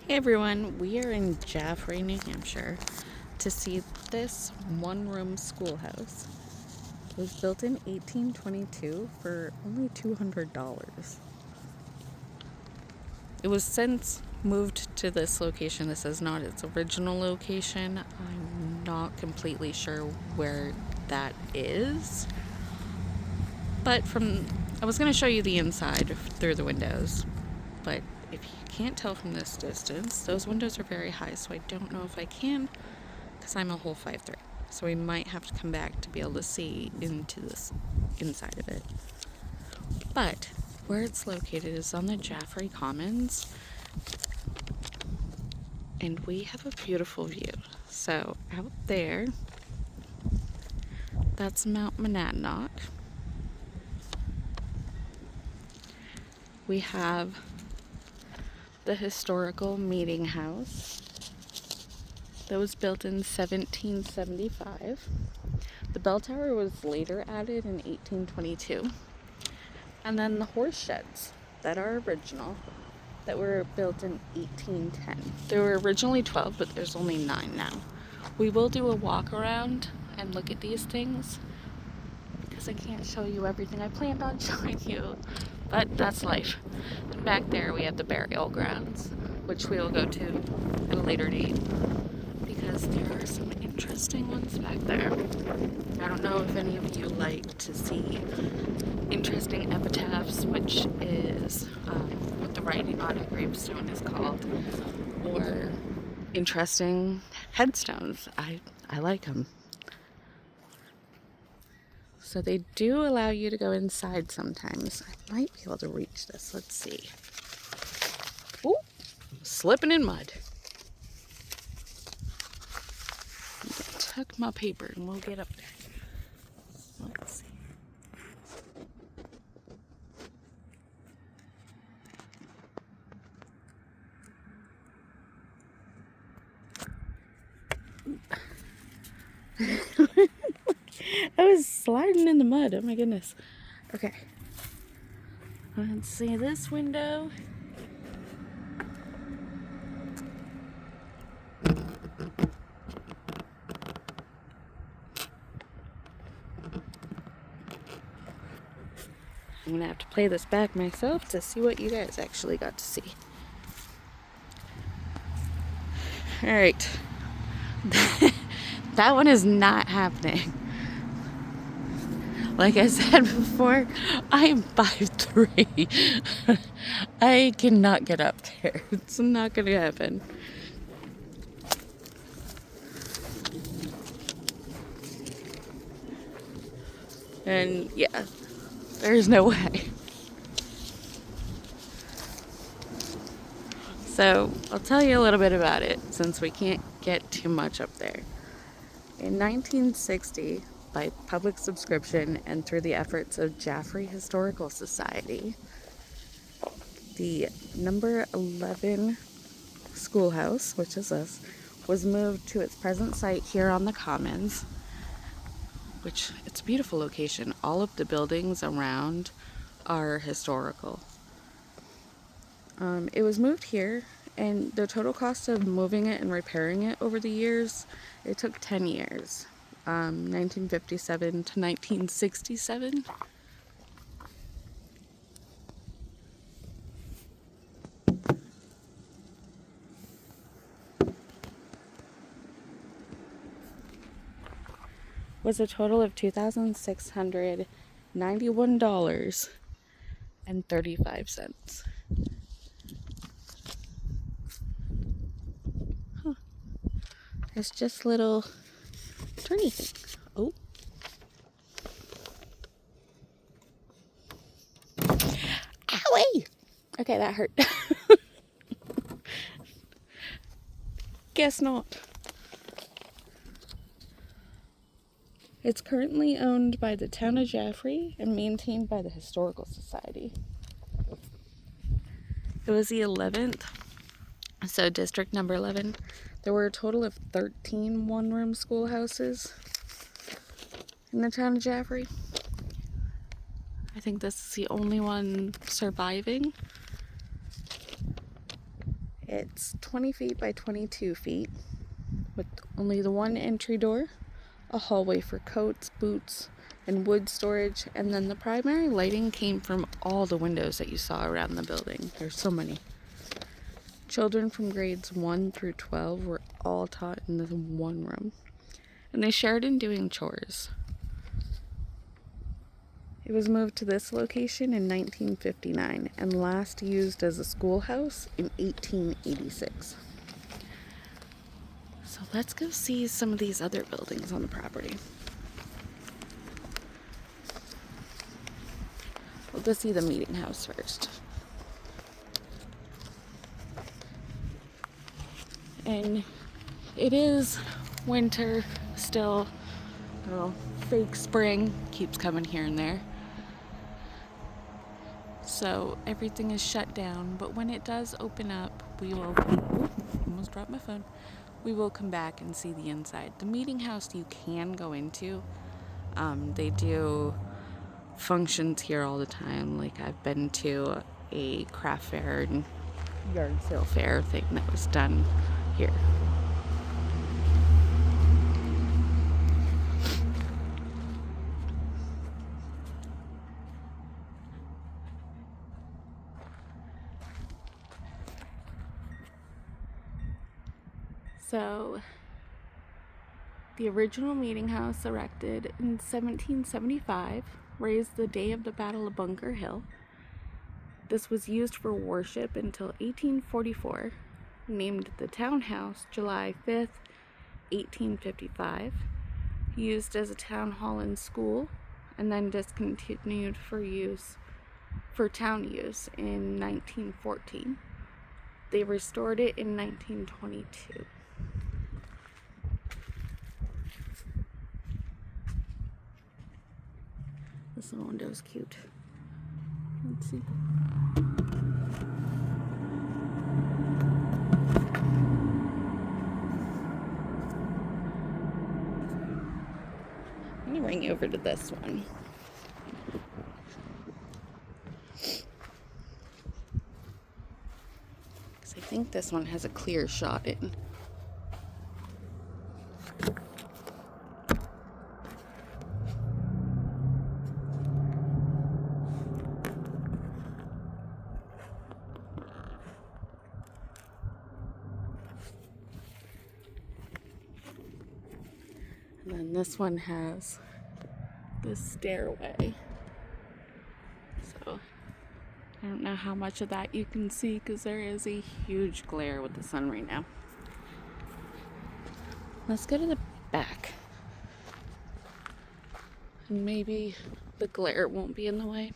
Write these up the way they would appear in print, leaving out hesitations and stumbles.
Hey everyone, we are in Jaffrey, New Hampshire to see this one-room schoolhouse. It was built in 1822 for only $200. It was since moved to this location. This is not its original location. I'm not completely sure where that is. But I was going to show you the inside through the windows. But if you can't tell from this distance, those windows are very high, so I don't know if I can, because I'm a whole 5'3". So we might have to come back to be able to see into this inside of it. But where it's located is on the Jaffrey Commons, and we have a beautiful view. So out there, that's Mount Monadnock. We have the historical Meetinghouse that was built in 1775. The bell tower was later added in 1822. And then the horsesheds that are original, that were built in 1810. There were originally 12, but there's only 9 now. We will do a walk around and look at these things, because I can't show you everything I planned on showing you, but that's life. And back there we have the burial grounds, which we will go to at a later date, because there are some interesting ones back there. I don't know if any of you like to see interesting epitaphs, which is what the writing on a gravestone is called, or interesting headstones. I like them. So they do allow you to go inside sometimes. I might be able to reach this. Let's see. Ooh, slipping in mud. Tuck my paper and we'll get up there. Let's see. I was sliding in the mud. Oh my goodness. Okay. Let's see this window. I'm gonna have to play this back myself to see what you guys actually got to see. Alright. That one is not happening. Like I said before, I am 5'3". I cannot get up there. It's not gonna happen. And yeah, there's no way. So I'll tell you a little bit about it, since we can't get too much up there. In 1960, by public subscription and through the efforts of Jaffrey Historical Society, the number 11 schoolhouse, which is this, was moved to its present site here on the Commons, which it's a beautiful location. All of the buildings around are historical. It was moved here, and the total cost of moving it and repairing it over the years, it took 10 years, 1957 to 1967. Was a total of $2,691.35. Huh. It's just little turny thing. Oh. Owie! Okay, that hurt. Guess not. It's currently owned by the town of Jaffrey and maintained by the Historical Society. It was the 11th, so district number 11. There were a total of 13 one-room schoolhouses in the town of Jaffrey. I think this is the only one surviving. It's 20 feet by 22 feet with only the one entry door, a hallway for coats, boots, and wood storage, and then the primary lighting came from all the windows that you saw around the building. There's so many. Children from grades 1 through 12 were all taught in this one room, and they shared in doing chores. It was moved to this location in 1959 and last used as a schoolhouse in 1886. So let's go see some of these other buildings on the property. We'll go see the Meetinghouse first. And it is winter still. Oh, fake spring keeps coming here and there. So everything is shut down, but when it does open up, we will, almost dropped my phone, we will come back and see the inside. The Meetinghouse you can go into. They do functions here all the time. Like I've been to a craft fair and yard sale fair thing that was done here. So, the original Meetinghouse, erected in 1775, raised the day of the Battle of Bunker Hill. This was used for worship until 1844, named the Townhouse July 5th, 1855, used as a town hall and school, and then discontinued for town use in 1914. They restored it in 1922. This little window is cute. Let's see. I'm gonna bring you over to this one. Because I think this one has a clear shot in. And then this one has this stairway. So I don't know how much of that you can see because there is a huge glare with the sun right now. Let's go to the back. And maybe the glare won't be in the way.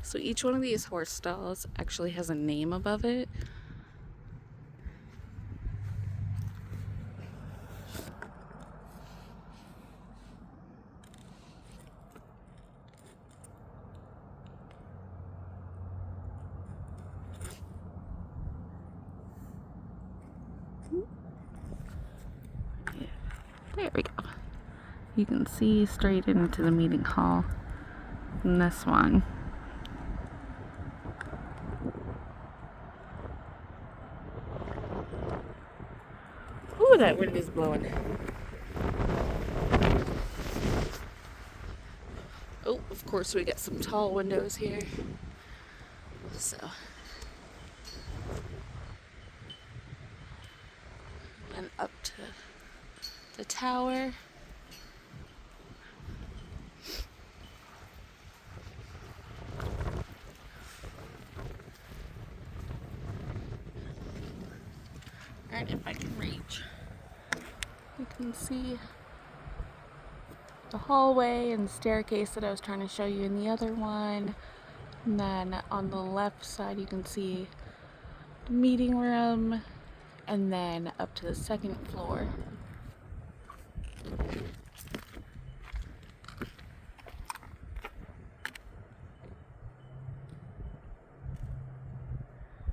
So each one of these horse stalls actually has a name above it. There we go. You can see straight into the meeting hall in this one. Ooh, that wind is blowing. Oh, of course we got some tall windows here. So. And up to the tower. And if I can reach, you can see the hallway and staircase that I was trying to show you in the other one. And then on the left side you can see the meeting room, and then up to the second floor.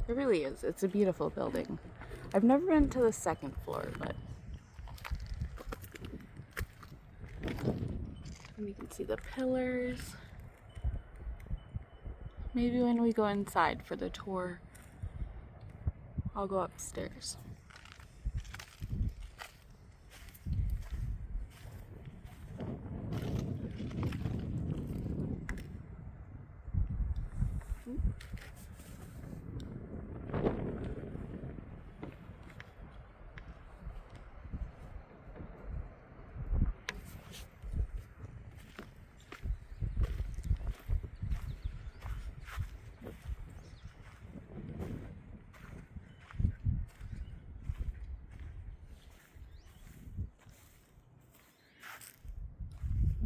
It really is. It's a beautiful building. I've never been to the second floor, but and you can see the pillars. Maybe when we go inside for the tour, I'll go upstairs.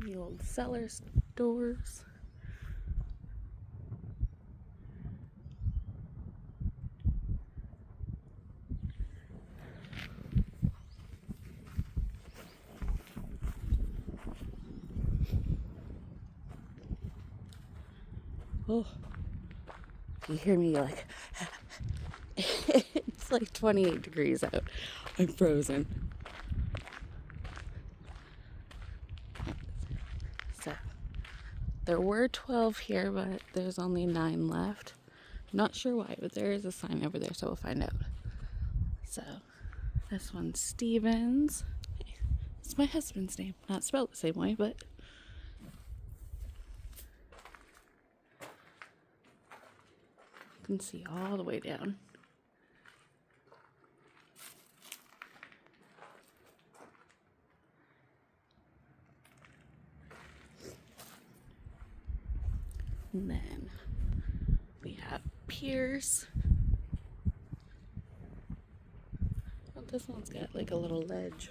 The old cellar doors. Oh, if you hear me like, it's like 28 degrees out. I'm frozen. So, there were 12 here, but there's only 9 left. Not sure why, but there is a sign over there, so we'll find out. So, this one's Stevens. It's my husband's name. Not spelled the same way, but you can see all the way down. And then we have Pierce. Oh, this one's got like a little ledge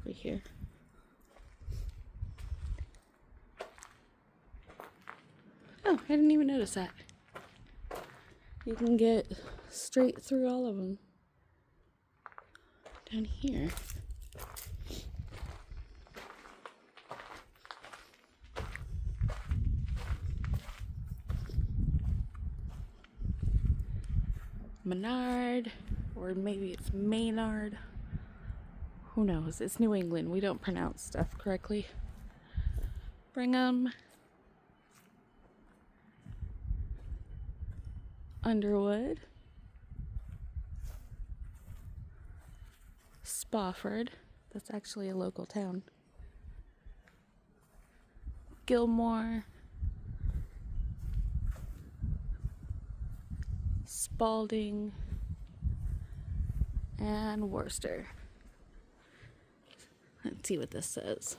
right here. Oh, I didn't even notice that. You can get straight through all of them. Down here. Menard, or maybe it's Maynard. Who knows? It's New England. We don't pronounce stuff correctly. Brigham. Underwood. Spofford. That's actually a local town. Gilmore. Spalding. And Worcester. Let's see what this says.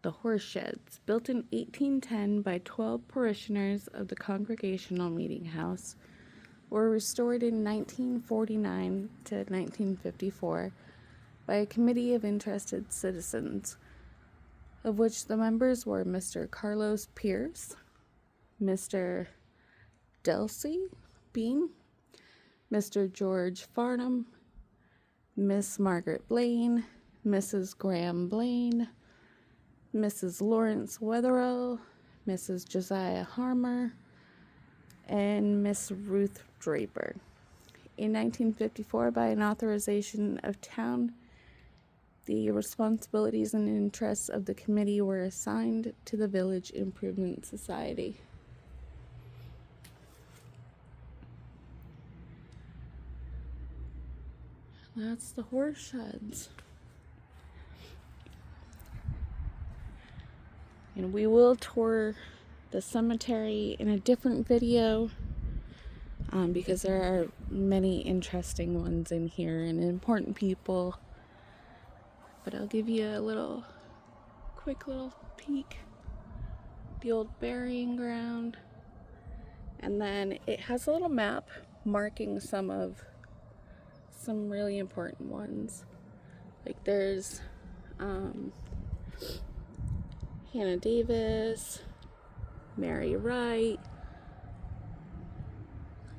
The horsesheds, built in 1810 by 12 parishioners of the Congregational Meetinghouse, were restored in 1949 to 1954 by a committee of interested citizens, of which the members were Mr. Carlos Pierce, Mr. Delsey Bean, Mr. George Farnham, Miss Margaret Blaine, Mrs. Graham Blaine, Mrs. Lawrence Wetherill, Mrs. Josiah Harmer, and Miss Ruth Draper. In 1954, by an authorization of town, the responsibilities and interests of the committee were assigned to the Village Improvement Society. That's the horsesheds. And we will tour the cemetery in a different video because there are many interesting ones in here and important people. But I'll give you a quick little peek. The old burying ground. And then it has a little map marking some really important ones. Like there's Hannah Davis, Mary Wright,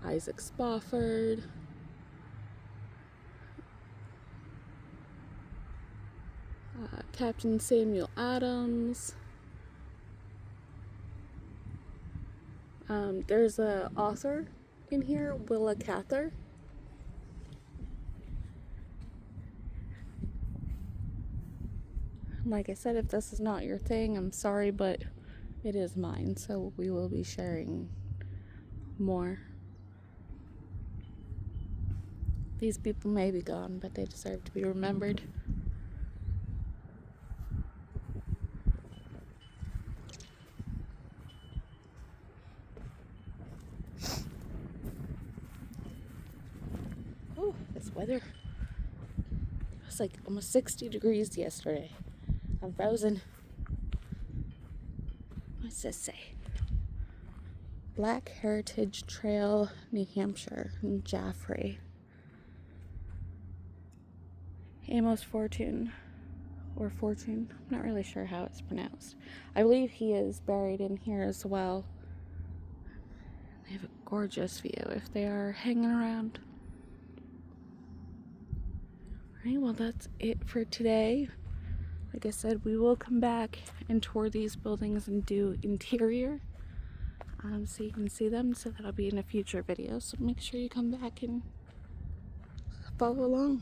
Isaac Spofford, Captain Samuel Adams. There's an author in here, Willa Cather. Like I said, if this is not your thing, I'm sorry, but it is mine, so we will be sharing more. These people may be gone, but they deserve to be remembered. Oh, this weather. It was like almost 60 degrees yesterday. I'm frozen. What's this say? Black Heritage Trail, New Hampshire, in Jaffrey. Amos Fortune, or Fortune, I'm not really sure how it's pronounced. I believe he is buried in here as well. They have a gorgeous view if they are hanging around. Alright, well that's it for today. Like I said, we will come back and tour these buildings and do interior. So you can see them, so that'll be in a future video. So make sure you come back and follow along.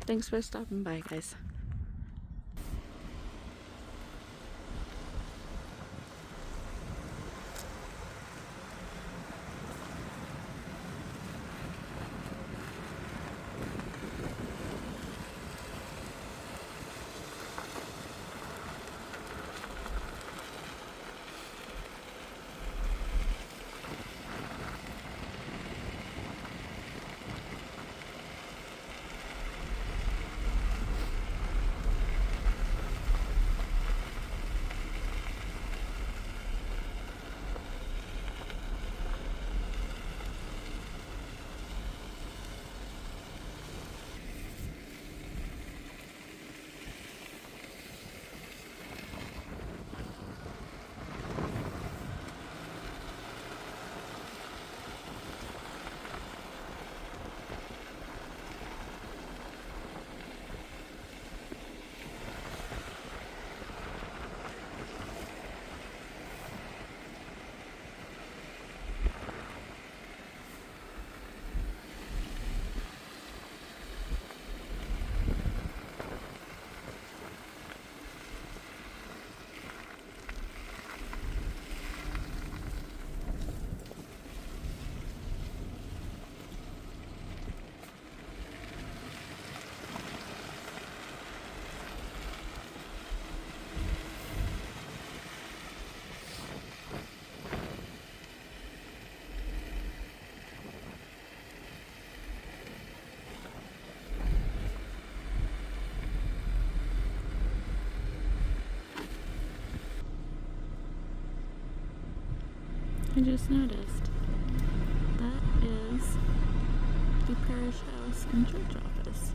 Thanks for stopping by, guys. I just noticed that is the parish house and church office.